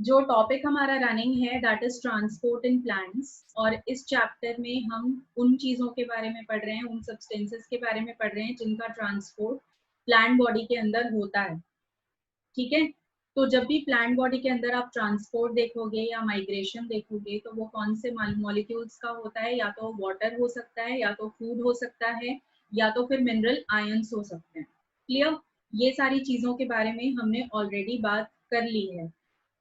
जो टॉपिक हमारा रनिंग है that is transport in plants, और इस चैप्टर में हम उन चीज़ों के बारे में पढ़ रहे हैं, उन सब्सटेंसेस के बारे में पढ़ रहे हैं जिनका ट्रांसपोर्ट प्लांट बॉडी के अंदर होता है। ठीक है, तो जब भी प्लांट बॉडी के अंदर आप ट्रांसपोर्ट देखोगे या माइग्रेशन देखोगे तो वो कौन से मॉलिक्यूल्स का होता है, या तो वाटर हो सकता है, या तो फूड हो सकता है, या तो फिर मिनरल आयंस हो सकते हैं। क्लियर? ये सारी चीज़ों के बारे में हमने ऑलरेडी बात कर ली है।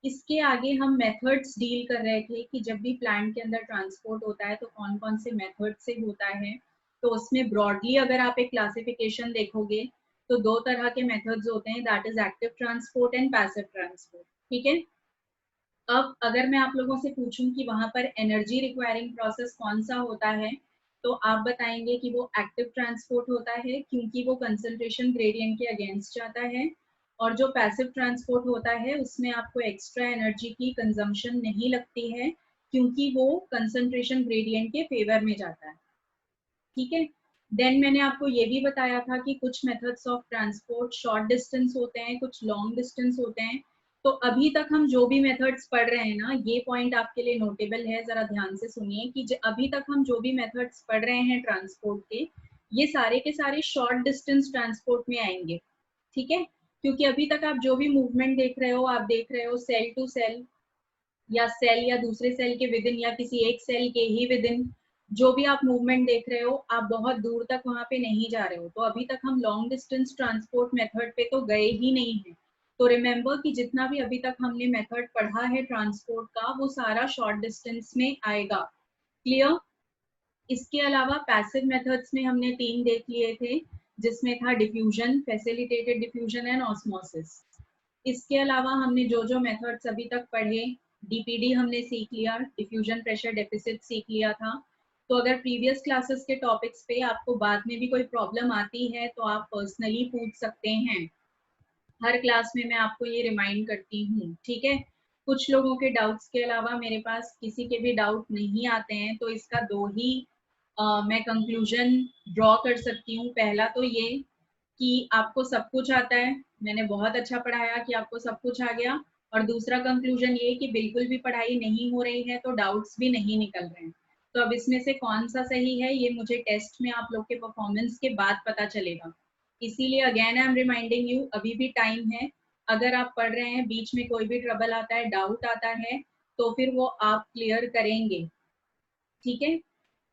इसके आगे हम मेथड्स डील कर रहे थे कि जब भी प्लांट के अंदर ट्रांसपोर्ट होता है तो कौन कौन से मेथड से होता है। तो उसमें ब्रॉडली अगर आप एक क्लासिफिकेशन देखोगे तो दो तरह के मेथड्स होते हैं, that is active transport and passive transport. ठीक है, अब अगर मैं आप लोगों से पूछूं कि वहां पर एनर्जी रिक्वायरिंग प्रोसेस कौन सा होता है, तो आप बताएंगे कि वो एक्टिव ट्रांसपोर्ट होता है क्योंकि वो कंसंट्रेशन ग्रेडियंट के अगेंस्ट जाता है। और जो पैसिव ट्रांसपोर्ट होता है उसमें आपको एक्स्ट्रा एनर्जी की कंजम्पशन नहीं लगती है क्योंकि वो कंसंट्रेशन ग्रेडियंट के फेवर में जाता है। ठीक है, देन मैंने आपको ये भी बताया था कि कुछ methods of transport short distance होते हैं, कुछ लॉन्ग डिस्टेंस होते हैं। तो अभी तक हम जो भी मेथड्स पढ़ रहे हैं ना, ये पॉइंट आपके लिए नोटेबल है, जरा ध्यान से सुनिए कि अभी तक हम जो भी मेथड्स पढ़ रहे हैं ट्रांसपोर्ट के, ये सारे के सारे शॉर्ट डिस्टेंस ट्रांसपोर्ट में आएंगे। ठीक है, क्योंकि अभी तक आप जो भी मूवमेंट देख रहे हो, आप देख रहे हो सेल टू सेल, या सेल या दूसरे सेल के विदिन, या किसी एक सेल के ही विदिन। जो भी आप मूवमेंट देख रहे हो, आप बहुत दूर तक वहां पे नहीं जा रहे हो। तो अभी तक हम लॉन्ग डिस्टेंस ट्रांसपोर्ट मेथड पे तो गए ही नहीं है। तो रिमेंबर कि जितना भी अभी तक हमने मेथड पढ़ा है ट्रांसपोर्ट का, वो सारा शॉर्ट डिस्टेंस में आएगा। क्लियर? इसके अलावा पैसिव मेथड्स में हमने तीन देख लिए थे, जिसमें था diffusion, facilitated diffusion and osmosis. इसके अलावा हमने जो जो मेथड्स अभी तक पढ़े, डीपीडी हमने सीख लिया, डिफ्यूजन प्रेशर डेफिसिट सीख लिया था। तो अगर प्रीवियस क्लासेस के टॉपिक्स पे आपको बाद में भी कोई प्रॉब्लम आती है तो आप पर्सनली पूछ सकते हैं। हर क्लास में मैं आपको ये रिमाइंड करती हूँ। ठीक है, कुछ लोगों के डाउट्स के अलावा मेरे पास किसी के भी डाउट नहीं आते हैं, तो इसका दो ही मैं कंक्लूजन ड्रॉ कर सकती हूँ। पहला तो ये कि आपको सब कुछ आता है, मैंने बहुत अच्छा पढ़ाया कि आपको सब कुछ आ गया। और दूसरा कंक्लूजन ये कि बिल्कुल भी पढ़ाई नहीं हो रही है तो डाउट्स भी नहीं निकल रहे हैं। तो अब इसमें से कौन सा सही है ये मुझे टेस्ट में आप लोग के परफॉर्मेंस के बाद पता चलेगा। इसीलिए again I am reminding you, अभी भी टाइम है। अगर आप पढ़ रहे हैं, बीच में कोई भी ट्रबल आता है, डाउट आता है, तो फिर वो आप क्लियर करेंगे। ठीक है,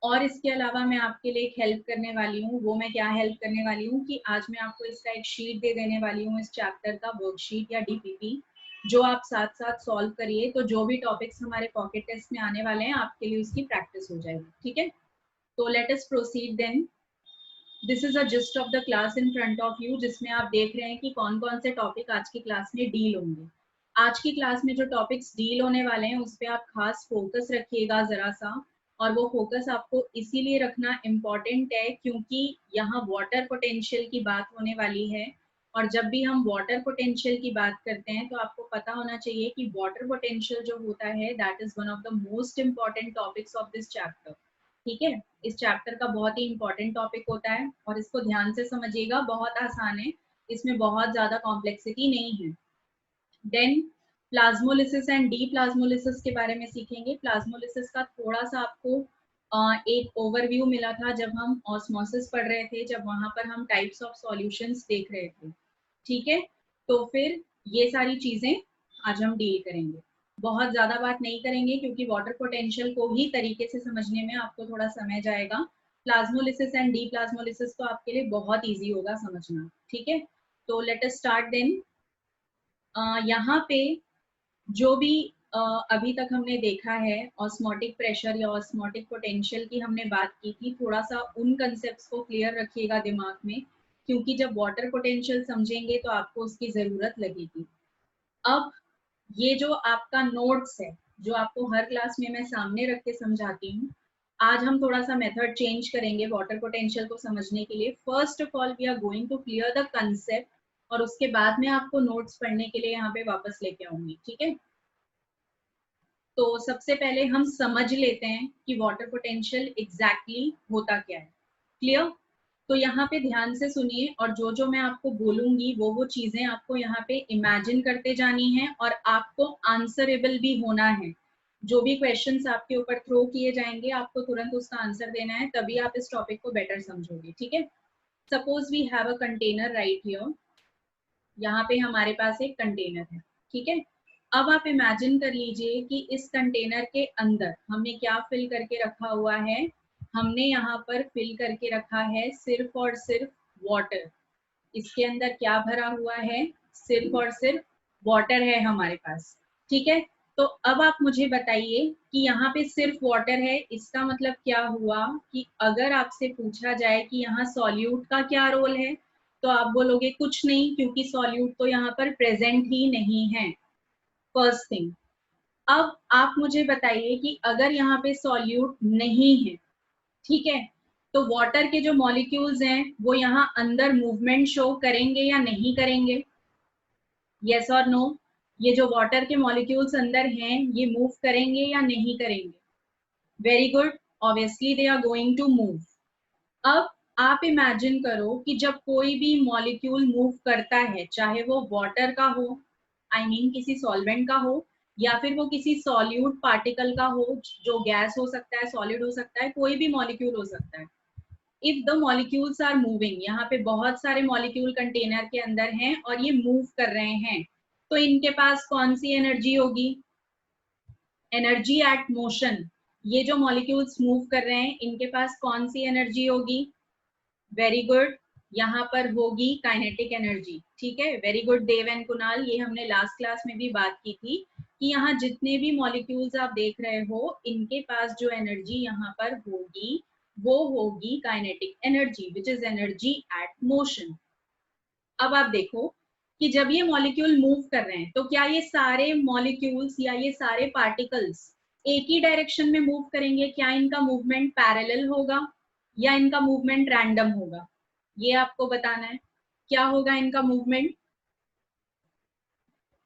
और इसके अलावा मैं आपके लिए एक हेल्प करने वाली हूँ। वो मैं क्या हेल्प करने वाली हूँ कि आज मैं आपको इसका एक शीट दे देने वाली हूँ, इस चैप्टर का वर्कशीट या डीपीपी, जो आप साथ साथ सॉल्व करिए। तो जो भी टॉपिक्स हमारे पॉकेट टेस्ट में आने वाले हैं, आपके लिए उसकी प्रैक्टिस हो जाएगी। ठीक है, तो let us proceed then. This is a gist of the class in front of you, जिसमें आप देख रहे हैं कि कौन कौन से टॉपिक आज की क्लास में डील होंगे। आज की क्लास में जो टॉपिक्स डील होने वाले हैं उस पर आप खास फोकस रखिएगा जरा सा। और वो फोकस आपको इसीलिए रखना इम्पॉर्टेंट है क्योंकि यहाँ वाटर पोटेंशियल की बात होने वाली है। और जब भी हम वाटर पोटेंशियल की बात करते हैं तो आपको पता होना चाहिए कि वाटर पोटेंशियल जो होता है that is one of the most important topics of this chapter. ठीक है, इस चैप्टर का बहुत ही इंपॉर्टेंट टॉपिक होता है और इसको ध्यान से समझिएगा, बहुत आसान है, इसमें बहुत ज्यादा कॉम्प्लेक्सिटी नहीं है। Then plasmolysis and deplasmolysis के बारे में सीखेंगे। प्लाज्मोलिसिस का थोड़ा सा आपको एक ओवरव्यू मिला था जब हम ऑस्मोसिस पढ़ रहे थे, जब वहां पर हम टाइप्स ऑफ सॉल्यूशंस देख रहे थे। ठीक है, तो फिर ये सारी चीजें आज हम डील करेंगे। बहुत ज्यादा बात नहीं करेंगे क्योंकि वाटर पोटेंशियल को ही तरीके से समझने में आपको थोड़ा समय जाएगा। प्लाज्मोलिसिस एंड डी प्लाज्मोलिसिस तो आपके लिए बहुत ईजी होगा समझना। ठीक है, तो लेट अस स्टार्ट देन। यहाँ पे जो भी अभी तक हमने देखा है, ऑस्मोटिक प्रेशर या ऑस्मोटिक पोटेंशियल की हमने बात की थी, थोड़ा सा उन कंसेप्ट्स को क्लियर रखिएगा दिमाग में, क्योंकि जब वाटर पोटेंशियल समझेंगे तो आपको उसकी जरूरत लगेगी। अब ये जो आपका नोट्स है, जो आपको हर क्लास में मैं सामने रख के समझाती हूँ, आज हम थोड़ा सा मेथड चेंज करेंगे वाटर पोटेंशियल को समझने के लिए। First of all we are going to clear the concept, और उसके बाद में आपको नोट्स पढ़ने के लिए यहाँ पे वापस लेके आऊंगी। ठीक है, तो सबसे पहले हम समझ लेते हैं कि वाटर पोटेंशियल एग्जैक्टली होता क्या है। क्लियर? तो यहाँ पे ध्यान से सुनिए और जो मैं आपको बोलूंगी वो चीजें आपको यहाँ पे इमेजिन करते जानी है और आपको आंसरेबल भी होना है। जो भी क्वेश्चंस आपके ऊपर थ्रो किए जाएंगे आपको तुरंत उसका आंसर देना है, तभी आप इस टॉपिक को बेटर समझोगे। ठीक है, suppose we have a container right here. यहाँ पे हमारे पास एक कंटेनर है, ठीक है। अब आप इमेजिन कर लीजिए कि इस कंटेनर के अंदर हमने क्या फिल करके रखा हुआ है। हमने यहाँ पर फिल करके रखा है सिर्फ और सिर्फ वाटर। इसके अंदर क्या भरा हुआ है, सिर्फ और सिर्फ वाटर है हमारे पास। ठीक है, तो अब आप मुझे बताइए कि यहाँ पे सिर्फ वाटर है, इसका मतलब क्या हुआ कि अगर आपसे पूछा जाए कि यहाँ सॉल्यूट का क्या रोल है, तो आप बोलोगे कुछ नहीं, क्योंकि सॉल्यूट तो यहाँ पर प्रेजेंट ही नहीं है। First thing. अब आप मुझे बताइए कि अगर यहाँ पे सॉल्यूट नहीं है, ठीक है, तो वाटर के जो मॉलिक्यूल्स हैं वो यहाँ अंदर मूवमेंट शो करेंगे या नहीं करेंगे? यस और नो? ये जो वाटर के मॉलिक्यूल्स अंदर हैं ये मूव करेंगे या नहीं करेंगे? Very good, obviously they are going to move. अब आप इमेजिन करो कि जब कोई भी मॉलिक्यूल मूव करता है, चाहे वो वाटर का हो, आई मीन किसी सॉल्वेंट का हो, या फिर वो किसी सॉल्यूट पार्टिकल का हो, जो गैस हो सकता है, सॉलिड हो सकता है, कोई भी मॉलिक्यूल हो सकता है। If the molecules are moving, यहाँ पे बहुत सारे मॉलिक्यूल कंटेनर के अंदर हैं और ये मूव कर रहे हैं, तो इनके पास कौन सी एनर्जी होगी? Energy at motion. ये जो मॉलिक्यूल्स मूव कर रहे हैं इनके पास कौन सी एनर्जी होगी? वेरी गुड, यहाँ पर होगी काइनेटिक एनर्जी। ठीक है, very good Dev and Kunal, ये हमने लास्ट क्लास में भी बात की थी कि यहाँ जितने भी मॉलिक्यूल्स आप देख रहे हो इनके पास जो एनर्जी यहाँ पर होगी वो होगी kinetic energy, which is energy at motion. अब आप देखो कि जब ये मॉलिक्यूल मूव कर रहे हैं तो क्या ये सारे मॉलिक्यूल्स या ये सारे पार्टिकल्स एक ही डायरेक्शन में मूव करेंगे? क्या इनका मूवमेंट पैरेलल होगा या इनका मूवमेंट रैंडम होगा? ये आपको बताना है। क्या होगा इनका movement?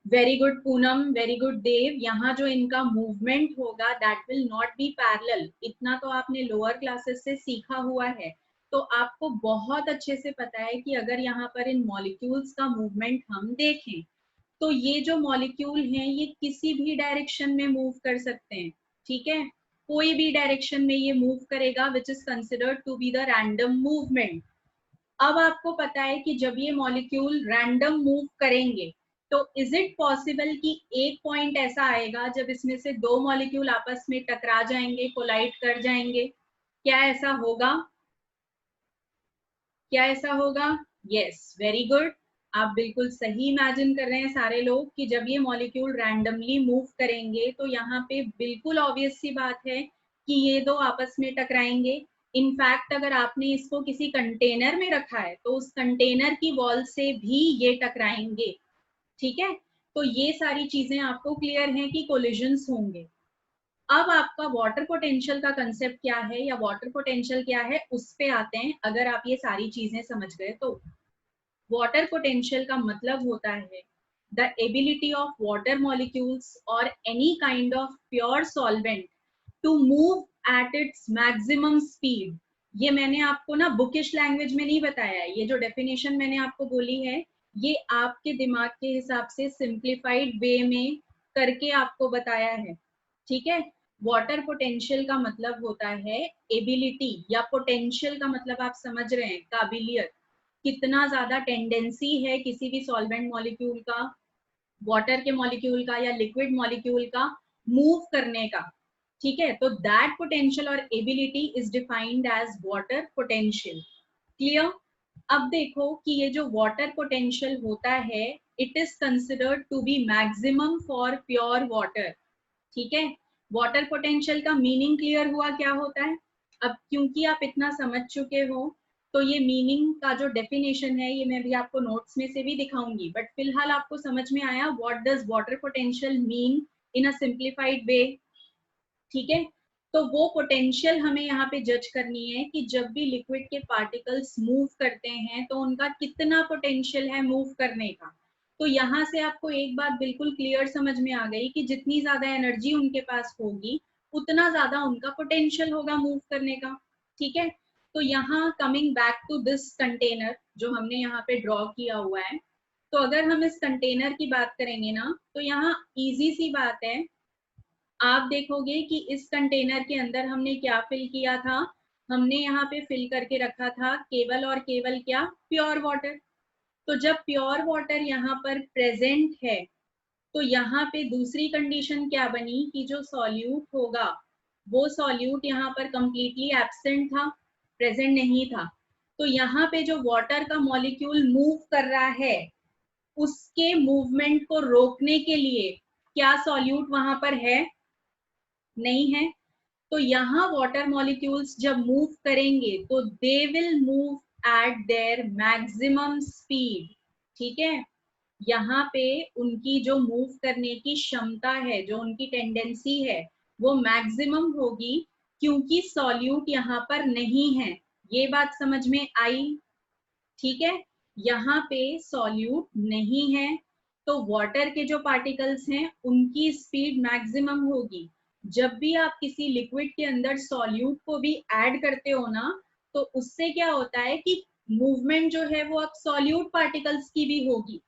Very good Poonam, very good Dev, यहाँ जो इनका मूवमेंट होगा that will not be parallel. इतना तो आपने लोअर क्लासेस से सीखा हुआ है, तो आपको बहुत अच्छे से पता है कि अगर यहाँ पर इन मॉलिक्यूल्स का मूवमेंट हम देखें तो ये जो मॉलिक्यूल हैं ये किसी भी डायरेक्शन में मूव कर सकते हैं। ठीक है, कोई भी डायरेक्शन में ये मूव करेगा, which is considered to be the random movement. अब आपको पता है कि जब ये मॉलिक्यूल रैंडम मूव करेंगे तो इज इट पॉसिबल कि एक पॉइंट ऐसा आएगा जब इसमें से दो मॉलिक्यूल आपस में टकरा जाएंगे, कोलाइड कर जाएंगे? क्या ऐसा होगा? क्या ऐसा होगा? यस, वेरी गुड, आप बिल्कुल सही इमेजिन कर रहे हैं सारे लोग कि जब ये मॉलिक्यूल रैंडमली मूव करेंगे तो यहाँ पे बिल्कुल ऑब्वियस सी बात है कि ये दो आपस में टकराएंगे। इनफैक्ट अगर आपने इसको किसी कंटेनर में रखा है तो उस कंटेनर की वॉल से भी ये टकराएंगे। ठीक है, तो ये सारी चीजें आपको क्लियर हैं कि कोलिजन्स होंगे। अब आपका वाटर पोटेंशियल का कंसेप्ट क्या है या वाटर पोटेंशियल क्या है उस पे आते हैं। अगर आप ये सारी चीजें समझ गए तो वाटर पोटेंशियल का मतलब होता है the ability of water molecules और any kind of pure solvent to move at its maximum speed. ये मैंने आपको ना बुकिश लैंग्वेज में नहीं बताया है, ये जो डेफिनेशन मैंने आपको बोली है ये आपके दिमाग के हिसाब से सिंप्लीफाइड वे में करके आपको बताया है। ठीक है, वाटर पोटेंशियल का मतलब होता है एबिलिटी, या पोटेंशियल का मतलब आप समझ रहे हैं, काबिलियत, कितना ज्यादा टेंडेंसी है किसी भी सॉल्वेंट मॉलिक्यूल का, वाटर के मॉलिक्यूल का या लिक्विड मॉलिक्यूल का मूव करने का। ठीक है, तो दैट पोटेंशियल और ability is defined as water potential. Clear? अब देखो कि ये जो वाटर पोटेंशियल होता है it is considered to be maximum for pure water. ठीक है, वाटर पोटेंशियल का मीनिंग क्लियर हुआ क्या होता है? अब क्योंकि आप इतना समझ चुके हो तो ये मीनिंग का जो डेफिनेशन है ये मैं भी आपको नोट्स में से भी दिखाऊंगी, बट फिलहाल आपको समझ में आया what does water potential mean in a simplified वे? ठीक है, तो वो पोटेंशियल हमें यहाँ पे जज करनी है कि जब भी लिक्विड के पार्टिकल्स मूव करते हैं तो उनका कितना पोटेंशियल है मूव करने का। तो यहाँ से आपको एक बात बिल्कुल क्लियर समझ में आ गई कि जितनी ज्यादा एनर्जी उनके पास होगी उतना ज्यादा उनका पोटेंशियल होगा मूव करने का। ठीक है, तो यहाँ coming back to this container जो हमने यहाँ पे ड्रॉ किया हुआ है, तो अगर हम इस कंटेनर की बात करेंगे ना, तो यहाँ इजी सी बात है, आप देखोगे कि इस कंटेनर के अंदर हमने क्या फिल किया था, हमने यहाँ पे फिल करके रखा था केवल और केवल क्या, प्योर वाटर। तो जब प्योर वाटर यहाँ पर प्रेजेंट है, तो यहाँ पे दूसरी कंडीशन क्या बनी कि जो सॉल्यूट होगा वो सॉल्यूट यहाँ पर कंप्लीटली एब्सेंट था, प्रेजेंट नहीं था। तो यहाँ पे जो वाटर का मॉलिक्यूल मूव कर रहा है, उसके मूवमेंट को रोकने के लिए क्या सॉल्यूट वहां पर है, नहीं है। तो यहाँ वाटर मॉलिक्यूल्स जब मूव करेंगे तो they will move at there maximum speed, ठीक है। यहाँ पे उनकी जो मूव करने की क्षमता है, जो उनकी टेंडेंसी है, वो मैक्सिमम होगी, क्योंकि सॉल्यूट यहाँ पर नहीं है। ये बात समझ में आई, ठीक है। यहाँ पे सॉल्यूट नहीं है, तो वाटर के जो पार्टिकल्स हैं उनकी स्पीड मैक्सिमम होगी। जब भी आप किसी लिक्विड के अंदर सॉल्यूट को भी ऐड करते हो ना, तो उससे क्या होता है कि मूवमेंट जो है वो अब सॉल्यूट पार्टिकल्स की भी होगी।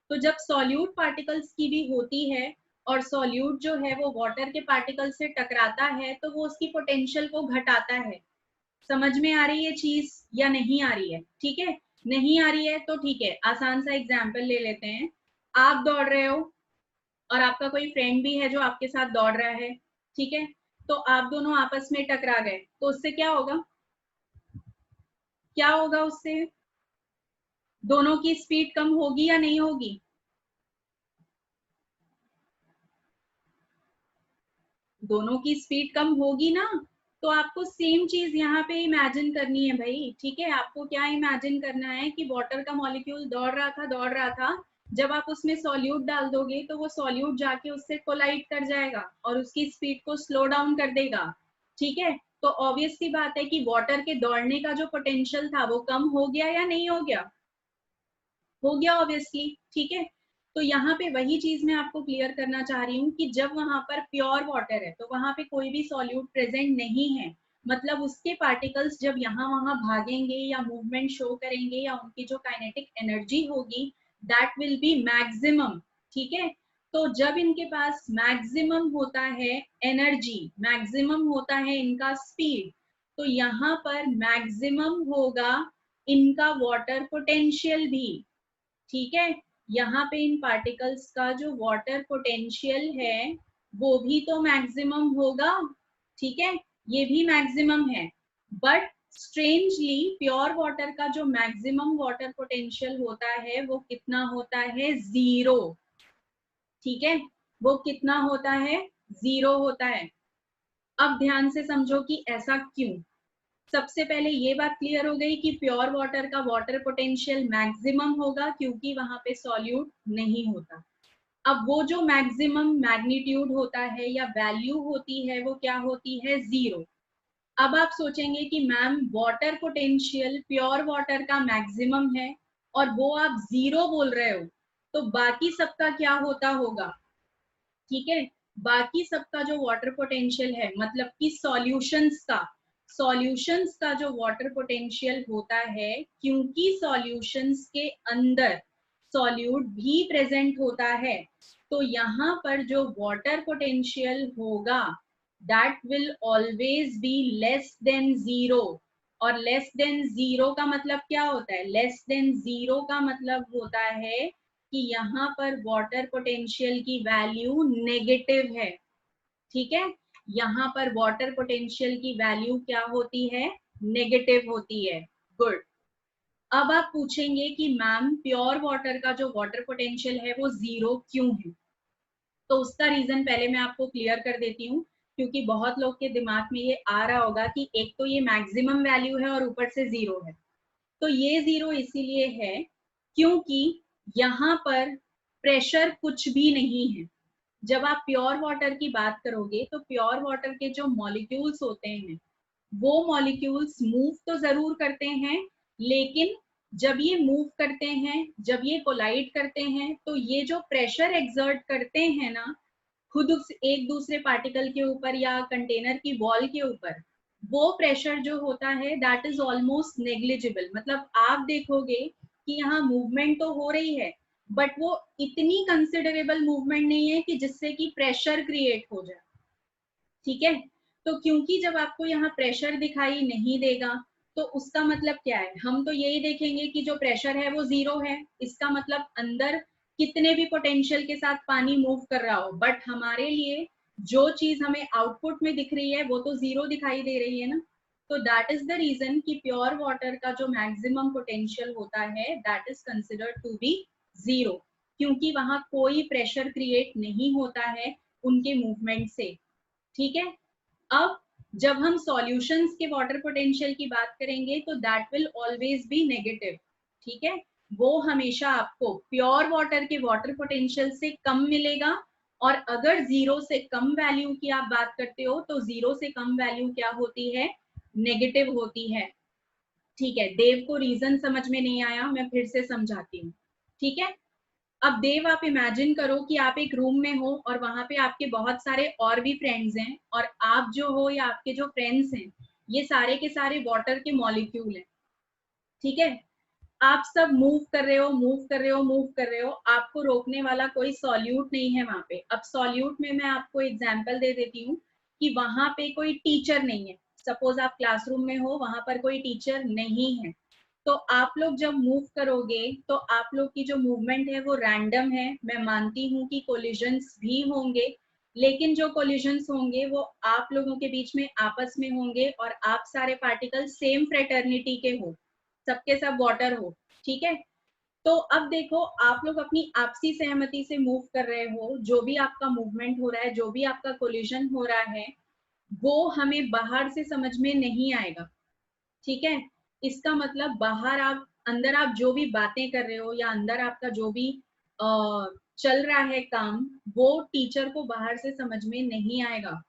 तो जब सॉल्यूट पार्टिकल्स की भी होती है और सॉल्यूट जो है वो वाटर के पार्टिकल से टकराता है, तो वो उसकी पोटेंशियल को घटाता है। समझ में आ रही है चीज या नहीं आ रही है, ठीक है। नहीं आ रही है तो ठीक है, आसान सा एग्जाम्पल ले लेते हैं। आप दौड़ रहे हो और आपका कोई फ्रेंड भी है जो आपके साथ दौड़ रहा है, ठीक है। तो आप दोनों आपस में टकरा गए, तो उससे क्या होगा, क्या होगा उससे, दोनों की स्पीड कम होगी या नहीं होगी, दोनों की स्पीड कम होगी ना। तो आपको सेम चीज यहाँ पे इमेजिन करनी है भाई, ठीक है। आपको क्या इमेजिन करना है कि वाटर का मॉलिक्यूल दौड़ रहा था, जब आप उसमें सॉल्यूट डाल दोगे तो वो सॉल्यूट जाके उससे कोलाइड कर जाएगा और उसकी स्पीड को स्लो डाउन कर देगा, ठीक है। तो ऑब्वियस सी बात है कि वाटर के दौड़ने का जो पोटेंशियल था वो कम हो गया या नहीं हो गया, हो गया ऑब्वियसली, ठीक है। तो यहाँ पे वही चीज मैं आपको क्लियर करना चाह रही हूँ कि जब वहां पर प्योर वाटर है तो वहां पे कोई भी सॉल्यूट प्रेजेंट नहीं है, मतलब उसके पार्टिकल्स जब यहाँ वहां भागेंगे या मूवमेंट शो करेंगे या उनकी जो काइनेटिक एनर्जी होगी दैट विल बी मैक्सिमम, ठीक है। तो जब इनके पास मैक्सिमम होता है एनर्जी, मैक्सिमम होता है इनका स्पीड, तो यहाँ पर मैक्सिमम होगा इनका वाटर पोटेंशियल भी, ठीक है। यहाँ पे इन पार्टिकल्स का जो वाटर पोटेंशियल है वो भी तो मैक्सिमम होगा, ठीक है, ये भी मैक्सिमम है। बट स्ट्रेंजली प्योर वाटर का जो मैक्सिमम वाटर पोटेंशियल होता है वो कितना होता है, 0, ठीक है। वो कितना होता है, 0 होता है। अब ध्यान से समझो कि ऐसा क्यों। सबसे पहले ये बात क्लियर हो गई कि प्योर वाटर का वाटर पोटेंशियल मैक्सिमम होगा क्योंकि वहां पे सॉल्यूट नहीं होता। अब वो जो मैक्सिमम मैग्नीट्यूड होता है या वैल्यू होती है वो क्या होती है, 0। अब आप सोचेंगे कि ma'am water potential pure water का मैक्सिमम है और वो आप 0 बोल रहे हो, तो बाकी सबका क्या होता होगा, ठीक है। बाकी सबका जो वाटर पोटेंशियल है, मतलब कि सॉल्यूशंस का जो वाटर पोटेंशियल होता है, क्योंकि सॉल्यूशंस के अंदर सॉल्यूट भी प्रेजेंट होता है, तो यहाँ पर जो वाटर पोटेंशियल होगा that will always be less than 0। और लेस देन 0 का मतलब क्या होता है, लेस देन 0 का मतलब होता है कि यहाँ पर वाटर पोटेंशियल की वैल्यू नेगेटिव है, ठीक है। यहाँ पर वाटर पोटेंशियल की वैल्यू क्या होती है, नेगेटिव होती है, गुड। अब आप पूछेंगे कि मैम प्योर वाटर का जो वाटर पोटेंशियल है वो 0 क्यों है, तो उसका रीजन पहले मैं आपको क्लियर कर देती हूँ, क्योंकि बहुत लोग के दिमाग में ये आ रहा होगा कि एक तो ये मैक्सिमम वैल्यू है और ऊपर से 0 है। तो ये 0 इसीलिए है क्योंकि यहाँ पर प्रेशर कुछ भी नहीं है। जब आप प्योर वाटर की बात करोगे तो प्योर वाटर के जो मॉलिक्यूल्स होते हैं वो मॉलिक्यूल्स मूव तो जरूर करते हैं, लेकिन जब ये मूव करते हैं, जब ये कोलाइड करते हैं, तो ये जो प्रेशर एक्सर्ट करते हैं ना खुद एक दूसरे पार्टिकल के ऊपर या कंटेनर की वॉल के ऊपर, वो प्रेशर जो होता है दैट इज ऑलमोस्ट नेग्लिजिबल, मतलब आप देखोगे कि यहाँ मूवमेंट तो हो रही है बट वो इतनी कंसिडरेबल मूवमेंट नहीं है कि जिससे कि प्रेशर क्रिएट हो जाए। ठीक है, तो क्योंकि जब आपको यहाँ प्रेशर दिखाई नहीं देगा तो उसका मतलब क्या है, हम तो यही देखेंगे कि जो प्रेशर है वो जीरो है, इसका मतलब अंदर कितने भी पोटेंशियल के साथ पानी मूव कर रहा हो, बट हमारे लिए जो चीज हमें आउटपुट में दिख रही है वो तो जीरो दिखाई दे रही है ना। तो दैट इज द रीजन कि प्योर वाटर का जो मैक्सिमम पोटेंशियल होता है that is considered to be zero, क्योंकि वहां कोई प्रेशर क्रिएट नहीं होता है उनके मूवमेंट से। ठीक है, अब जब हम सॉल्यूशंस के वाटर पोटेंशियल की बात करेंगे तो that will always be negative. ठीक है, वो हमेशा आपको प्योर वाटर के वाटर पोटेंशियल से कम मिलेगा, और अगर जीरो से कम वैल्यू की आप बात करते हो तो जीरो से कम वैल्यू क्या होती है, नेगेटिव होती है। ठीक है, देव को रीजन समझ में नहीं आया, मैं फिर से समझाती हूँ। ठीक है, अब देव आप इमेजिन करो कि आप एक रूम में हो और वहां पे आपके बहुत सारे और भी फ्रेंड्स हैं, और आप जो हो या आपके जो फ्रेंड्स हैं ये सारे के सारे वाटर के मॉलिक्यूल हैं। ठीक है, आप सब मूव कर रहे हो, मूव कर रहे हो, मूव कर रहे हो, आपको रोकने वाला कोई सॉल्यूट नहीं है वहां पे। अब सॉल्यूट में मैं आपको एग्जांपल दे देती हूँ कि वहां पे कोई टीचर नहीं है, सपोज आप क्लासरूम में हो, वहां पर कोई टीचर नहीं है, तो आप लोग जब मूव करोगे तो आप लोग की जो मूवमेंट है वो रैंडम है। मैं मानती हूँ कि कोलिजन्स भी होंगे, लेकिन जो कोलिजन्स होंगे वो आप लोगों के बीच में आपस में होंगे, और आप सारे पार्टिकल सेम फ्रेटर्निटी के हो, सबके सब वाटर हो। ठीक है, तो अब देखो आप लोग अपनी आपसी सहमति से मूव कर रहे हो, जो भी आपका मूवमेंट हो रहा है, जो भी आपका कोलिजन हो रहा है वो हमें बाहर से समझ में नहीं आएगा। ठीक है, इसका मतलब बाहर आप, अंदर आप जो भी बातें कर रहे हो या अंदर आपका जो भी चल रहा है काम, वो टीचर को बाहर से समझ में नहीं आएगा।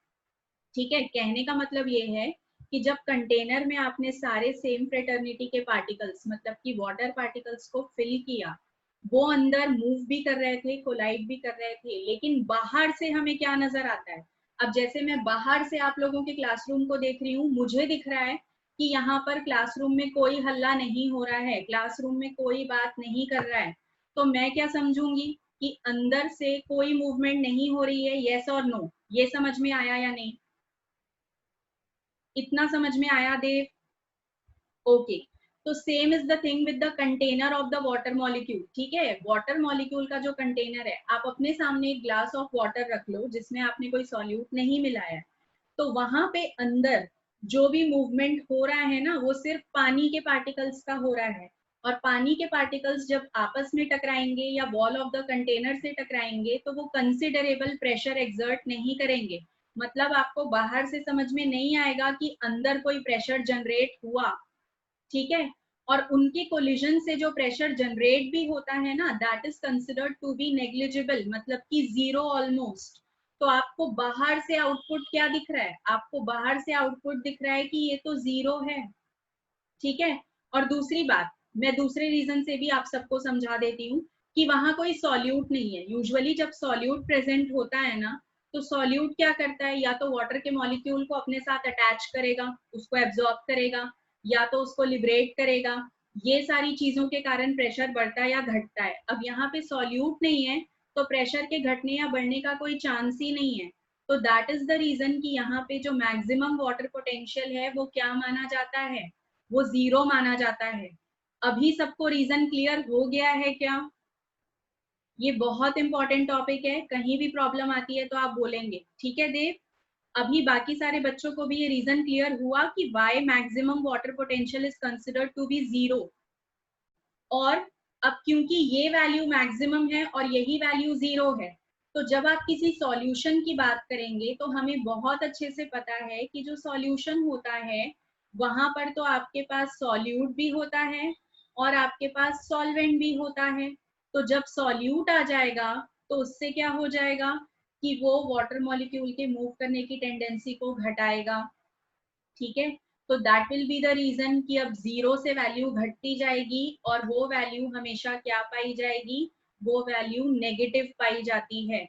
ठीक है, कहने का मतलब ये है कि जब कंटेनर में आपने सारे सेम फ्रेटर्निटी के पार्टिकल्स मतलब कि वाटर पार्टिकल्स को फिल किया, वो अंदर मूव भी कर रहे थे, कोलाइड भी कर रहे थे, लेकिन बाहर से हमें क्या नजर आता है। अब जैसे मैं बाहर से आप लोगों के क्लासरूम को देख रही हूँ, मुझे दिख रहा है कि यहाँ पर क्लासरूम में कोई हल्ला नहीं हो रहा है, क्लासरूम में कोई बात नहीं कर रहा है, तो मैं क्या समझूंगी कि अंदर से कोई मूवमेंट नहीं हो रही है। येस और नो, ये समझ में आया या नहीं? इतना समझ में आया देव? ओके, तो same is the thing with the container of the water molecule. ठीक है, वाटर मॉलिक्यूल का जो कंटेनर है, आप अपने सामने एक ग्लास ऑफ वाटर रख लो जिसमें आपने कोई सॉल्यूट नहीं मिलाया, तो वहां पे अंदर जो भी मूवमेंट हो रहा है ना वो सिर्फ पानी के पार्टिकल्स का हो रहा है, और पानी के पार्टिकल्स जब आपस में टकराएंगे या वॉल ऑफ द कंटेनर से टकराएंगे तो वो कंसिडरेबल प्रेशर एक्सर्ट नहीं करेंगे। मतलब आपको बाहर से समझ में नहीं आएगा कि अंदर कोई प्रेशर जनरेट हुआ। ठीक है, और उनके कोलिजन से जो प्रेशर जनरेट भी होता है ना that is considered to be negligible, मतलब कि जीरो ऑलमोस्ट। तो आपको बाहर से आउटपुट क्या दिख रहा है, आपको बाहर से आउटपुट दिख रहा है कि ये तो जीरो है। ठीक है, और दूसरी बात, मैं दूसरे रीजन से भी आप सबको समझा देती हूँ कि वहां कोई सॉल्यूट नहीं है। यूजुअली जब सॉल्यूट प्रेजेंट होता है ना तो सॉल्यूट क्या करता है, या तो वाटर के मॉलिक्यूल को अपने साथ अटैच करेगा, उसको एब्जॉर्ब करेगा, या तो उसको लिबरेट करेगा। ये सारी चीजों के कारण प्रेशर बढ़ता है या घटता है। अब यहाँ पे सॉल्यूट नहीं है तो प्रेशर के घटने या बढ़ने का कोई चांस ही नहीं है। तो दैट इज द रीजन कि यहाँ पे जो मैक्सिमम वाटर पोटेंशियल है वो क्या माना जाता है, वो जीरो माना जाता है। अभी सबको रीजन क्लियर हो गया है क्या? ये बहुत इंपॉर्टेंट टॉपिक है, कहीं भी प्रॉब्लम आती है तो आप बोलेंगे। ठीक है देव, अभी बाकी सारे बच्चों को भी ये रीजन क्लियर हुआ कि why maximum water potential is considered to be zero. और अब क्योंकि ये वैल्यू मैक्सिमम है और यही वैल्यू जीरो है, तो जब आप किसी सॉल्यूशन की बात करेंगे तो हमें बहुत अच्छे से पता है कि जो सॉल्यूशन होता है वहां पर तो आपके पास सॉल्यूट भी होता है और आपके पास सॉल्वेंट भी होता है। तो जब सॉल्यूट आ जाएगा तो उससे क्या हो जाएगा कि वो वाटर मॉलिक्यूल के मूव करने की टेंडेंसी को घटाएगा। ठीक है, तो that will be the reason कि अब जीरो से वैल्यू घटती जाएगी और वो वैल्यू हमेशा क्या पाई जाएगी, वो वैल्यू नेगेटिव पाई जाती है।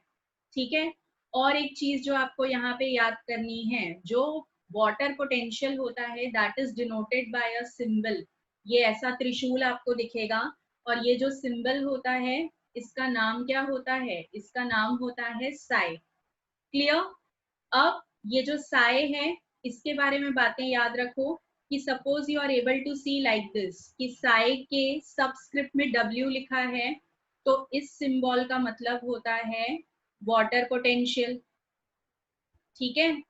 ठीक है, और एक चीज जो आपको यहाँ पे याद करनी है, जो वाटर पोटेंशियल होता है that is denoted by a symbol. ये ऐसा त्रिशूल आपको दिखेगा और ये जो सिंबल होता है इसका नाम क्या होता है? इसका नाम होता है साई। क्लियर? अब ये जो साई है इसके बारे में बातें याद रखो कि suppose you are able to see like this कि साई के सबस्क्रिप्ट में W लिखा है, तो इस सिंबल का मतलब होता है वाटर पोटेंशियल। ठीक है,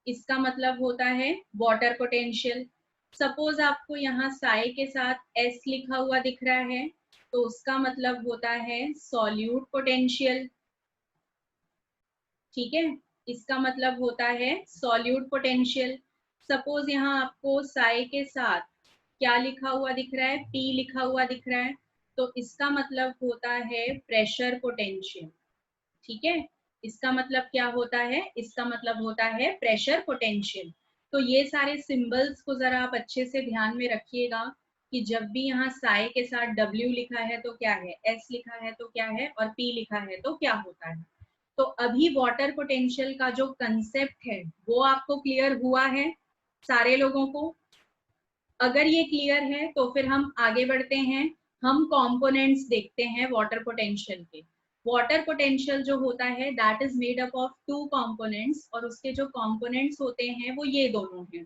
इसका मतलब होता है वाटर पोटेंशियल। सपोज आपको यहाँ साई के साथ S लिखा हुआ दिख रहा है, तो उसका मतलब होता है सॉल्यूट पोटेंशियल। ठीक है, इसका मतलब होता है सॉल्यूट पोटेंशियल। सपोज यहाँ आपको साई के साथ क्या लिखा हुआ दिख रहा है? P लिखा हुआ दिख रहा है, तो इसका मतलब होता है प्रेशर पोटेंशियल। ठीक है, इसका मतलब क्या होता है? इसका मतलब होता है प्रेशर पोटेंशियल। तो ये सारे सिंबल्स को जरा आप अच्छे से ध्यान में रखिएगा कि जब भी यहाँ साई के साथ W लिखा है तो क्या है, S लिखा है तो क्या है, और P लिखा है तो क्या होता है। तो अभी वाटर पोटेंशियल का जो कंसेप्ट है वो आपको क्लियर हुआ है सारे लोगों को? अगर ये क्लियर है तो फिर हम आगे बढ़ते हैं, हम कंपोनेंट्स देखते हैं वाटर पोटेंशियल के। वाटर पोटेंशियल जो होता है that is made up of two components, और उसके जो कंपोनेंट्स होते हैं वो ये दोनों हैं।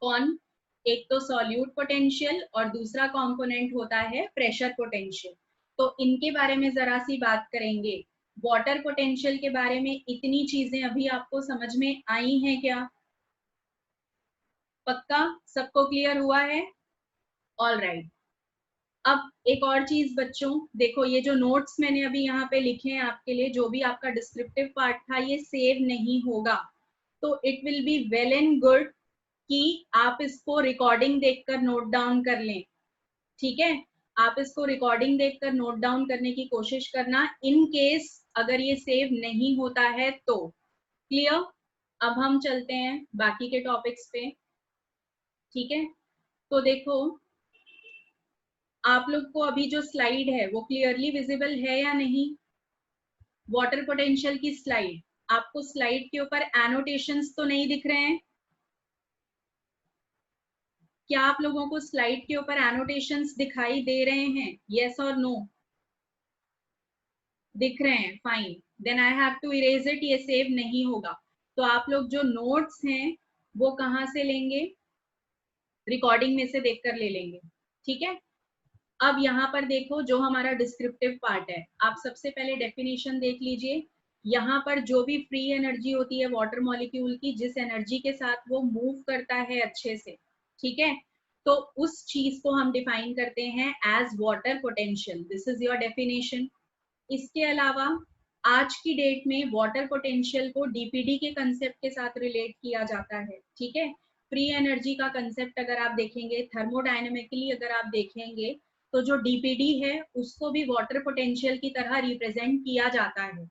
कौन? एक तो सॉल्यूट पोटेंशियल और दूसरा कंपोनेंट होता है प्रेशर पोटेंशियल। तो इनके बारे में जरा सी बात करेंगे। वाटर पोटेंशियल के बारे में इतनी चीजें अभी आपको समझ में आई हैं क्या? पक्का सबको क्लियर हुआ है? All right. अब एक और चीज बच्चों, देखो ये जो नोट्स मैंने अभी यहाँ पे लिखे हैं आपके लिए, जो भी आपका डिस्क्रिप्टिव पार्ट था ये सेव नहीं होगा, तो it will be well and good कि आप इसको रिकॉर्डिंग देखकर नोट डाउन कर लें। ठीक है, आप इसको रिकॉर्डिंग देखकर नोट डाउन करने की कोशिश करना, इन केस अगर ये सेव नहीं होता है तो। क्लियर? अब हम चलते हैं बाकी के टॉपिक्स पे। ठीक है, तो देखो आप लोग को अभी जो स्लाइड है वो क्लियरली विजिबल है या नहीं? वाटर पोटेंशियल की स्लाइड, आपको स्लाइड के ऊपर एनोटेशंस तो नहीं दिख रहे हैं? क्या आप लोगों को स्लाइड के ऊपर एनोटेशंस दिखाई दे रहे हैं? यस और नो? दिख रहे हैं, fine. Then I have to erase it, ये सेव नहीं होगा। तो आप लोग जो नोट्स हैं वो कहाँ से लेंगे? रिकॉर्डिंग में से देखकर ले लेंगे। ठीक है, अब यहाँ पर देखो जो हमारा डिस्क्रिप्टिव पार्ट है, आप सबसे पहले डेफिनेशन देख लीजिए। यहाँ पर जो भी फ्री एनर्जी होती है वाटर मॉलिक्यूल की, जिस एनर्जी के साथ वो मूव करता है अच्छे से, ठीक है, तो उस चीज को हम डिफाइन करते हैं as water potential. This is your definition. इसके अलावा आज की डेट में वाटर पोटेंशियल को डीपीडी के कंसेप्ट के साथ रिलेट किया जाता है। ठीक है, फ्री एनर्जी का कंसेप्ट अगर आप देखेंगे, थर्मोडायनेमिकली अगर आप देखेंगे, तो जो डीपीडी है उसको भी वाटर पोटेंशियल की तरह रिप्रेजेंट किया जाता है।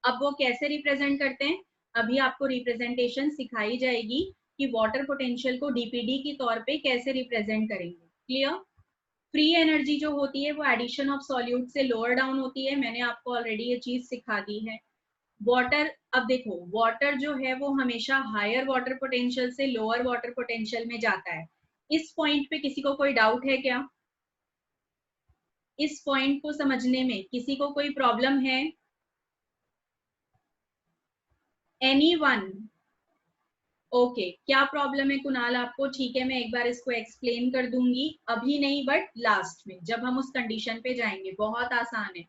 अब वो कैसे रिप्रेजेंट करते हैं, अभी आपको रिप्रेजेंटेशन सिखाई जाएगी कि वाटर पोटेंशियल को डीपीडी के तौर पे कैसे रिप्रेजेंट करेंगे। क्लियर? फ्री एनर्जी जो होती है वो एडिशन ऑफ सॉल्यूट से लोअर डाउन होती है, मैंने आपको ऑलरेडी ये चीज सिखा दी है। वाटर, अब देखो वाटर जो है वो हमेशा हायर वाटर पोटेंशियल से लोअर वाटर पोटेंशियल में जाता है। इस पॉइंट पे किसी को कोई डाउट है क्या? इस पॉइंट को समझने में किसी को कोई प्रॉब्लम है? एनीवन? ओके, क्या प्रॉब्लम है कुणाल आपको? ठीक है, मैं एक बार इसको एक्सप्लेन कर दूंगी, अभी नहीं बट लास्ट में जब हम उस कंडीशन पे जाएंगे। बहुत आसान है।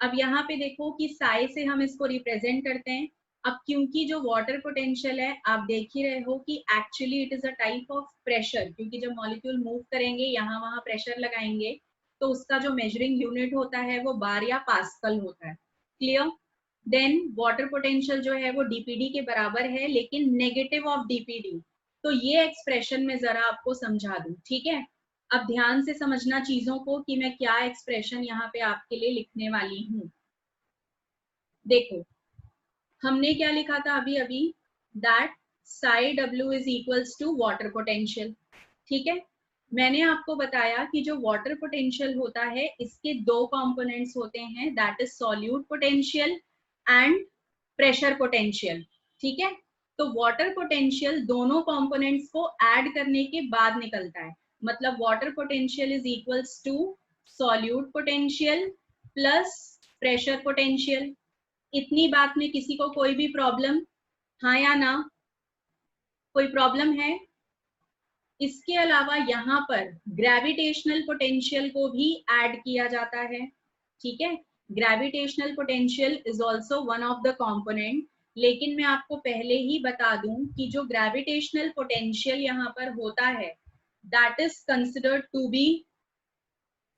अब यहाँ पे देखो कि साई से हम इसको रिप्रेजेंट करते हैं। अब क्योंकि जो वाटर पोटेंशियल है आप देख ही रहे हो कि actually it is a type of pressure, क्योंकि जब मॉलिक्यूल मूव करेंगे यहाँ वहाँ प्रेशर लगाएंगे, तो उसका जो मेजरिंग यूनिट होता है वो बार या पास्कल होता है। क्लियर? देन वाटर पोटेंशियल जो है वो डीपीडी के बराबर है, लेकिन नेगेटिव ऑफ डीपीडी। तो ये एक्सप्रेशन में जरा आपको समझा दूं, ठीक है? अब ध्यान से समझना चीजों को कि मैं क्या एक्सप्रेशन यहाँ पे आपके लिए लिखने वाली हूँ। देखो हमने क्या लिखा था अभी अभी, that psi W is equals to water potential. ठीक है, मैंने आपको बताया कि जो वाटर पोटेंशियल होता है इसके दो कंपोनेंट्स होते हैं, that is solute potential and pressure potential. ठीक है, तो वाटर पोटेंशियल दोनों कंपोनेंट्स को ऐड करने के बाद निकलता है। मतलब water potential is equals to solute potential plus pressure potential. इतनी बात में किसी को कोई भी प्रॉब्लम, हाँ या ना? कोई प्रॉब्लम है? इसके अलावा यहाँ पर ग्रेविटेशनल पोटेंशियल को भी ऐड किया जाता है। ठीक है, gravitational potential is also one of the component. लेकिन मैं आपको पहले ही बता दूं कि जो ग्रेविटेशनल पोटेंशियल यहाँ पर होता है that is considered to be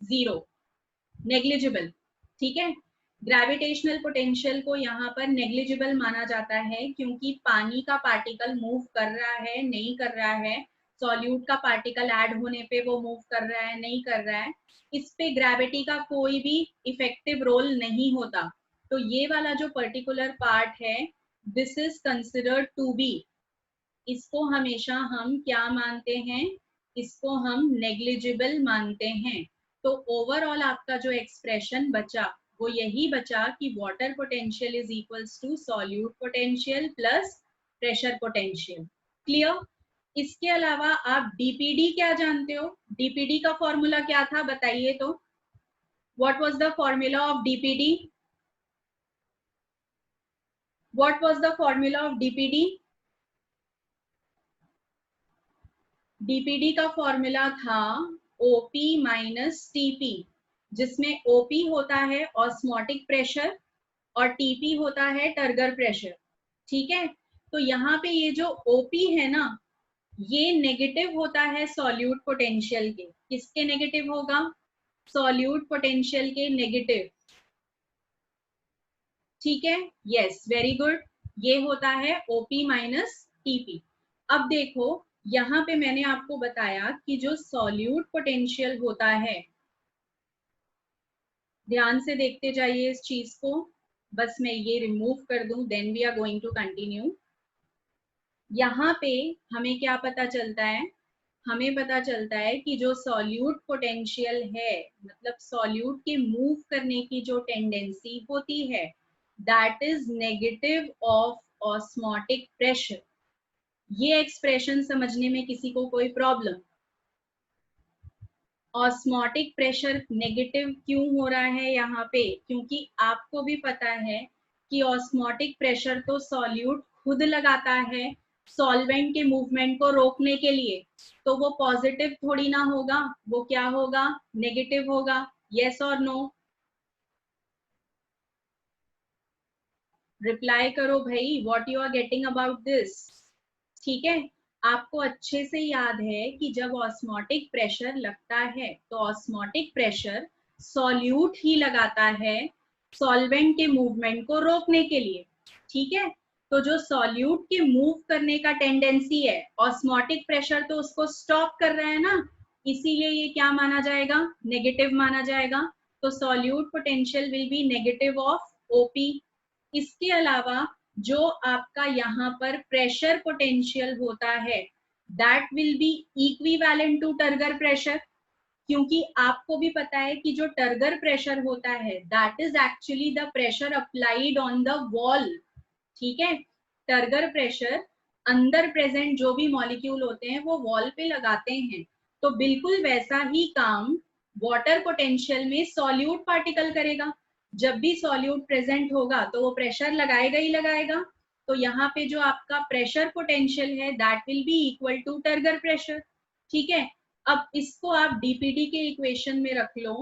zero, negligible. ठीक है, ग्रेविटेशनल पोटेंशियल को यहाँ पर नेग्लिजिबल माना जाता है क्योंकि पानी का पार्टिकल मूव कर रहा है, नहीं कर रहा है, सॉल्यूट का पार्टिकल ऐड होने पे वो मूव कर रहा है, नहीं कर रहा है, इस पे ग्रेविटी का कोई भी इफेक्टिव रोल नहीं होता। तो ये वाला जो पर्टिकुलर पार्ट है this is considered to be, इसको हमेशा हम क्या मानते हैं? इसको हम नेग्लिजिबल मानते हैं। तो ओवरऑल आपका जो एक्सप्रेशन बचा वो यही बचा कि water potential is equals to solute potential plus pressure potential. Clear? इसके अलावा आप डीपीडी क्या जानते हो? डीपीडी का फॉर्मूला क्या था बताइए तो। What was the formula of DPD? What was the formula of DPD? DPD का फॉर्मूला था ओपी माइनस टीपी, जिसमें ओपी होता है ऑस्मोटिक प्रेशर और टीपी होता है टर्गर प्रेशर। ठीक है, तो यहाँ पे ये जो ओपी है ना ये नेगेटिव होता है सॉल्यूट पोटेंशियल के। किसके नेगेटिव होगा? सॉल्यूट पोटेंशियल के नेगेटिव। ठीक है, यस, वेरी गुड, ये होता है ओपी माइनस टीपी। अब देखो यहाँ पे मैंने आपको बताया कि जो सॉल्यूट पोटेंशियल होता है, ध्यान से देखते जाइए इस चीज को, बस मैं ये रिमूव कर दूं then we are going to continue. यहाँ पे हमें क्या पता चलता है? हमें पता चलता है कि जो सॉल्यूट पोटेंशियल है, मतलब सॉल्यूट के मूव करने की जो टेंडेंसी होती है that is negative of osmotic pressure. ये एक्सप्रेशन समझने में किसी को कोई प्रॉब्लम? ऑस्मोटिक प्रेशर नेगेटिव क्यों हो रहा है यहाँ पे? क्योंकि आपको भी पता है कि ऑस्मोटिक प्रेशर तो सॉल्यूट खुद लगाता है सॉल्वेंट के मूवमेंट को रोकने के लिए, तो वो पॉजिटिव थोड़ी ना होगा, वो क्या होगा? नेगेटिव होगा। यस और नो? रिप्लाई करो भाई, what you are getting about this. ठीक है, आपको अच्छे से याद है कि जब ऑस्मोटिक प्रेशर लगता है तो ऑस्मोटिक प्रेशर सॉल्यूट ही लगाता है सॉल्वेंट के मूवमेंट को रोकने के लिए। ठीक है, तो जो सॉल्यूट के मूव करने का टेंडेंसी है ऑस्मोटिक प्रेशर तो उसको स्टॉप कर रहा है ना, इसीलिए ये क्या माना जाएगा? नेगेटिव माना जाएगा। तो solute potential will be negative of OP. इसके अलावा जो आपका यहाँ पर प्रेशर पोटेंशियल होता है that will be equivalent to turgor pressure, क्योंकि आपको भी पता है कि जो टर्गर प्रेशर होता है that is actually the pressure applied on the wall. ठीक है, टर्गर प्रेशर अंदर प्रेजेंट जो भी मॉलिक्यूल होते हैं वो वॉल पे लगाते हैं, तो बिल्कुल वैसा ही काम वाटर पोटेंशियल में सॉल्यूट पार्टिकल करेगा। जब भी सॉल्यूट प्रेजेंट होगा तो वो प्रेशर लगाएगा ही लगाएगा। तो यहाँ पे जो आपका प्रेशर पोटेंशियल है that will be equal to turgor pressure. ठीक है, अब इसको आप डीपीडी के इक्वेशन में रख लो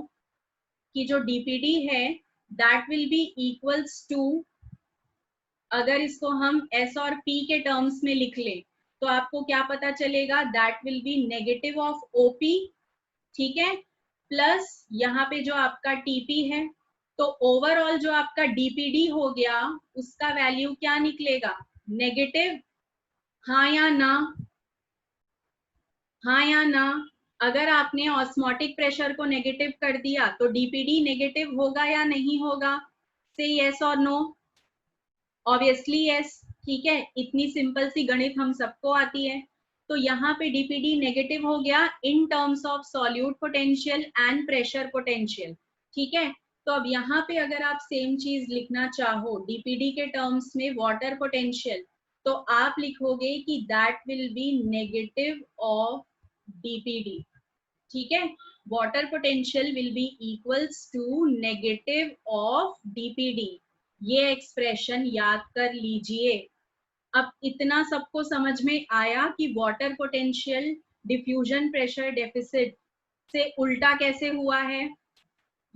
कि जो डीपीडी है that will be equals to, अगर इसको हम एस और पी के टर्म्स में लिख लें तो आपको क्या पता चलेगा? That will be negative of OP. ठीक है, प्लस यहाँ पे जो आपका टीपी है, तो ओवरऑल जो आपका डीपीडी हो गया उसका वैल्यू क्या निकलेगा? नेगेटिव। हाँ या ना? हाँ या ना? अगर आपने ऑस्मोटिक प्रेशर को नेगेटिव कर दिया तो डीपीडी नेगेटिव होगा या नहीं होगा? से यस और नो? Obviously yes. ठीक है, इतनी सिंपल सी गणित हम सबको आती है। तो यहाँ पे डीपीडी नेगेटिव हो गया in terms of solute potential and pressure potential. ठीक है, तो अब यहाँ पे अगर आप सेम चीज लिखना चाहो डीपीडी के टर्म्स में वाटर पोटेंशियल, तो आप लिखोगे कि that will be negative of dpd, ठीक है। Water potential will be equals to negative of dpd, ये एक्सप्रेशन याद कर लीजिए। अब इतना सबको समझ में आया कि water potential diffusion pressure deficit से उल्टा कैसे हुआ है,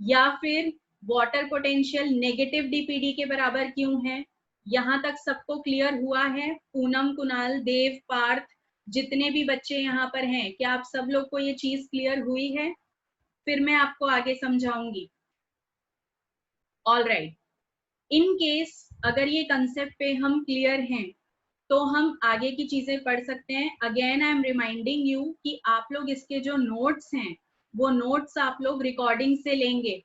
या फिर वाटर पोटेंशियल नेगेटिव डीपीडी के बराबर क्यों है। यहाँ तक सबको क्लियर हुआ है? पूनम, कुणाल, देव, पार्थ, जितने भी बच्चे यहाँ पर हैं, क्या आप सब लोग को ये चीज क्लियर हुई है? फिर मैं आपको आगे समझाऊंगी। ऑल राइट, इन केस अगर ये कंसेप्ट पे हम क्लियर हैं तो हम आगे की चीजें पढ़ सकते हैं। Again I am reminding you कि आप लोग इसके जो नोट्स हैं वो नोट्स आप लोग रिकॉर्डिंग से लेंगे,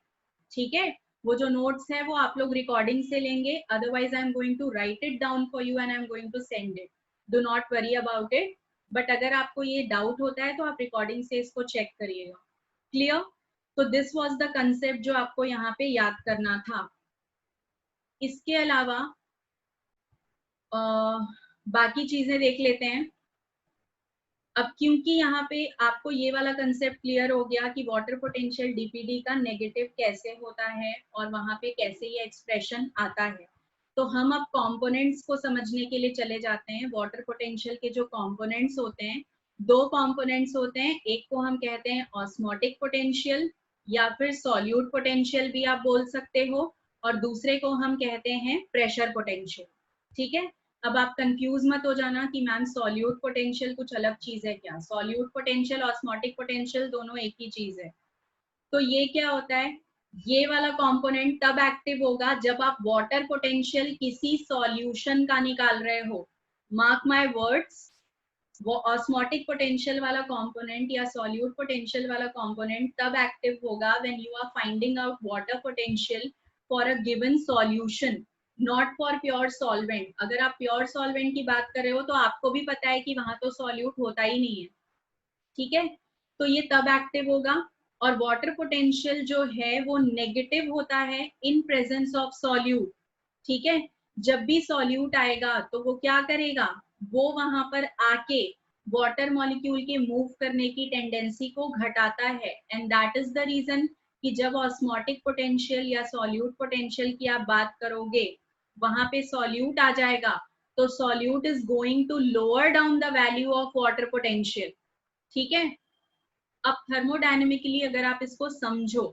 ठीक है। वो जो नोट्स है वो आप लोग रिकॉर्डिंग से लेंगे, otherwise I am going to write it down for you and I am going to send it, do not worry about it. But अगर आपको ये डाउट होता है तो आप रिकॉर्डिंग से इसको चेक करिएगा। क्लियर? तो दिस वाज द कंसेप्ट जो आपको यहाँ पे याद करना था। इसके अलावा बाकी चीजें देख लेते हैं। अब क्योंकि यहाँ पे आपको ये वाला कंसेप्ट क्लियर हो गया कि वाटर पोटेंशियल डीपीडी का नेगेटिव कैसे होता है और वहां पे कैसे ये एक्सप्रेशन आता है, तो हम अब कंपोनेंट्स को समझने के लिए चले जाते हैं। वाटर पोटेंशियल के जो कंपोनेंट्स होते हैं, दो कंपोनेंट्स होते हैं। एक को हम कहते हैं ऑस्मोटिक पोटेंशियल या फिर सॉल्यूट पोटेंशियल भी आप बोल सकते हो, और दूसरे को हम कहते हैं प्रेशर पोटेंशियल, ठीक है। अब आप कंफ्यूज मत हो जाना कि मैम सॉल्यूट पोटेंशियल कुछ अलग चीज है क्या। सॉल्यूट पोटेंशियल और ऑस्मोटिक पोटेंशियल दोनों एक ही चीज है। तो ये क्या होता है, ये वाला कंपोनेंट तब एक्टिव होगा जब आप वाटर पोटेंशियल किसी सॉल्यूशन का निकाल रहे हो। मार्क माय वर्ड्स, वो ऑस्मोटिक पोटेंशियल वाला कंपोनेंट या सॉल्यूट पोटेंशियल वाला कंपोनेंट तब एक्टिव होगा when you are finding out water potential for a given solution, not for pure solvent. अगर आप प्योर सॉल्वेंट की बात कर रहे हो तो आपको भी पता है कि वहां तो सॉल्यूट होता ही नहीं है, ठीक है। तो ये तब एक्टिव होगा। और वाटर पोटेंशियल जो है वो नेगेटिव होता है इन प्रेजेंस ऑफ सॉल्यूट, ठीक है। जब भी सॉल्यूट आएगा तो वो क्या करेगा, वो वहां पर आके वाटर मॉलिक्यूल के मूव करने की टेंडेंसी को घटाता है। And that is the reason कि जब ऑस्मोटिक पोटेंशियल या सॉल्यूट पोटेंशियल की आप बात करोगे, वहां पे सॉल्यूट आ जाएगा तो solute is going to lower down the value of water potential, ठीक है। अब थर्मोडायनेमिकली अगर आप इसको समझो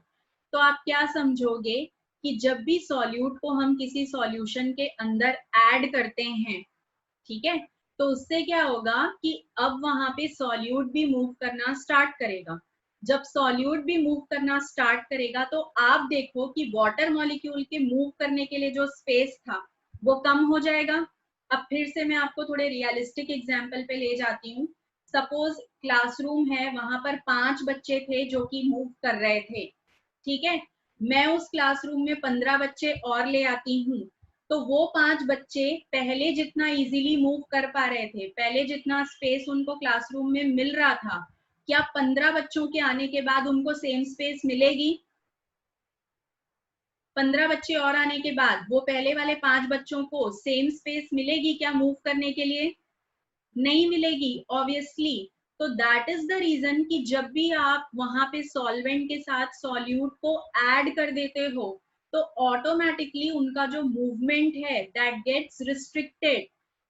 तो आप क्या समझोगे कि जब भी सॉल्यूट को हम किसी सॉल्यूशन के अंदर ऐड करते हैं, ठीक है, तो उससे क्या होगा कि अब वहां पे सॉल्यूट भी मूव करना स्टार्ट करेगा। जब सॉल्यूट भी मूव करना स्टार्ट करेगा तो आप देखो कि वाटर मॉलिक्यूल के मूव करने के लिए जो स्पेस था वो कम हो जाएगा। अब फिर से मैं आपको थोड़े रियलिस्टिक एग्जाम्पल पे ले जाती हूँ। सपोज क्लासरूम है, वहां पर 5 बच्चे थे जो कि मूव कर रहे थे, ठीक है। मैं उस क्लासरूम में 15 बच्चे और ले आती हूँ, तो वो 5 बच्चे पहले जितना इजीली मूव कर पा रहे थे, पहले जितना स्पेस उनको क्लासरूम में मिल रहा था, क्या 15 बच्चों के आने के बाद उनको सेम स्पेस मिलेगी? 15 बच्चे और आने के बाद वो पहले वाले 5 बच्चों को सेम स्पेस मिलेगी क्या मूव करने के लिए? नहीं मिलेगी, ऑब्वियसली। तो दैट इज द रीजन कि जब भी आप वहां पे सॉल्वेंट के साथ सॉल्यूट को ऐड कर देते हो तो ऑटोमेटिकली उनका जो मूवमेंट है दैट गेट्स रिस्ट्रिक्टेड,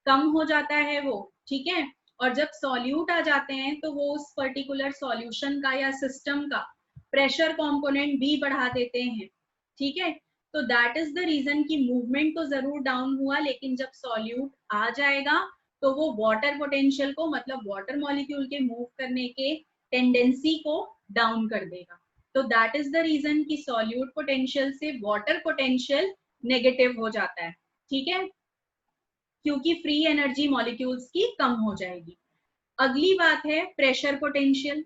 कम हो जाता है वो, ठीक है। और जब सॉल्यूट आ जाते हैं तो वो उस पर्टिकुलर सॉल्यूशन का या सिस्टम का प्रेशर कंपोनेंट भी बढ़ा देते हैं, ठीक है। तो दैट इज द रीजन कि मूवमेंट तो जरूर डाउन हुआ, लेकिन जब सॉल्यूट आ जाएगा तो वो वाटर पोटेंशियल को, मतलब वाटर मॉलिक्यूल के मूव करने के टेंडेंसी को डाउन कर देगा। तो दैट इज द रीजन कि सॉल्यूट पोटेंशियल से वाटर पोटेंशियल नेगेटिव हो जाता है, ठीक है, क्योंकि फ्री एनर्जी मॉलिक्यूल्स की कम हो जाएगी। अगली बात है प्रेशर पोटेंशियल।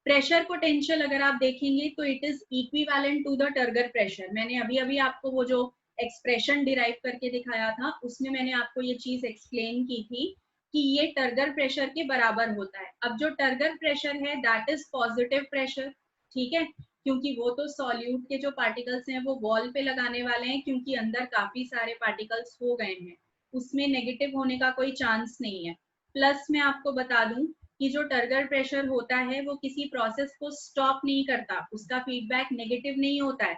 प्रेशर पोटेंशियल अगर आप देखेंगे तो it is equivalent to the turgor pressure. मैंने अभी अभी आपको वो जो एक्सप्रेशन डिराइव करके दिखाया था उसमें मैंने आपको ये चीज एक्सप्लेन की थी कि ये टर्गर प्रेशर के बराबर होता है। अब जो टर्गर प्रेशर है दैट इज पॉजिटिव प्रेशर, ठीक है, क्योंकि वो तो सॉल्यूट के जो पार्टिकल्स हैं वो वॉल पे लगाने वाले हैं, क्योंकि अंदर काफी सारे पार्टिकल्स हो गए हैं, उसमें नेगेटिव होने का कोई चांस नहीं है। प्लस मैं आपको बता दूं कि जो टर्गर प्रेशर होता है वो किसी प्रोसेस को स्टॉप नहीं करता, उसका फीडबैक नेगेटिव नहीं होता है,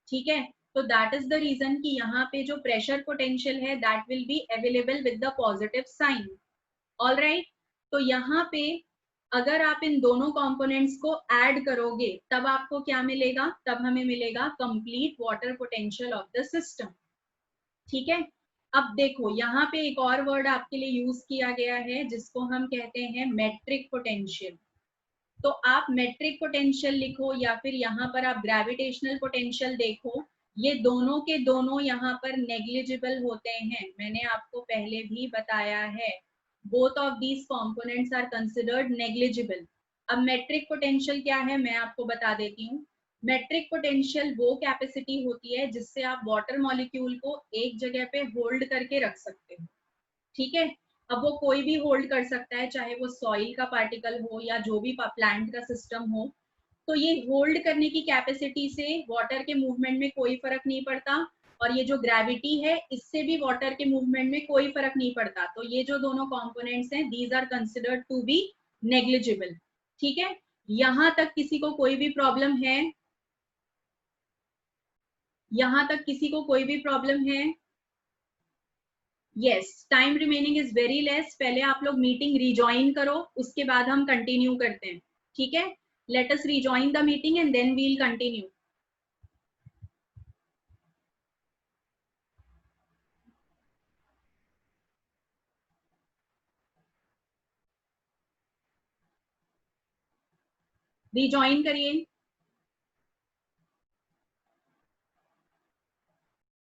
ठीक है। तो दैट इज द रीजन कि यहाँ पे जो प्रेशर पोटेंशियल है that will be available with the positive sign. All right, तो यहाँ पे अगर आप इन दोनों कंपोनेंट्स को ऐड करोगे तब आपको क्या मिलेगा, तब हमें मिलेगा complete water potential of the system, ठीक है। अब देखो यहाँ पे एक और वर्ड आपके लिए यूज किया गया है जिसको हम कहते हैं मेट्रिक पोटेंशियल। तो आप मेट्रिक पोटेंशियल लिखो या फिर यहाँ पर आप ग्रेविटेशनल पोटेंशियल देखो, ये दोनों के दोनों यहाँ पर नेग्लिजिबल होते हैं, मैंने आपको पहले भी बताया है। Both of these components are considered negligible. अब मेट्रिक पोटेंशियल क्या है मैं आपको बता देती हूँ। मेट्रिक पोटेंशियल वो कैपेसिटी होती है जिससे आप वाटर मॉलिक्यूल को एक जगह पे होल्ड करके रख सकते हो, ठीक है। अब वो कोई भी होल्ड कर सकता है, चाहे वो सॉइल का पार्टिकल हो या जो भी प्लांट का सिस्टम हो। तो ये होल्ड करने की कैपेसिटी से वाटर के मूवमेंट में कोई फर्क नहीं पड़ता, और ये जो ग्रेविटी है इससे भी वाटर के मूवमेंट में कोई फर्क नहीं पड़ता। तो ये जो दोनों कंपोनेंट्स हैं these are considered to be negligible, ठीक है। यहां तक किसी को कोई भी प्रॉब्लम है? यहां तक किसी को कोई भी प्रॉब्लम है? Yes, time remaining is very less. पहले आप लोग मीटिंग रिजॉइन करो, उसके बाद हम कंटिन्यू करते हैं, ठीक है। Let us rejoin the meeting and then we'll continue. Rejoin करिए।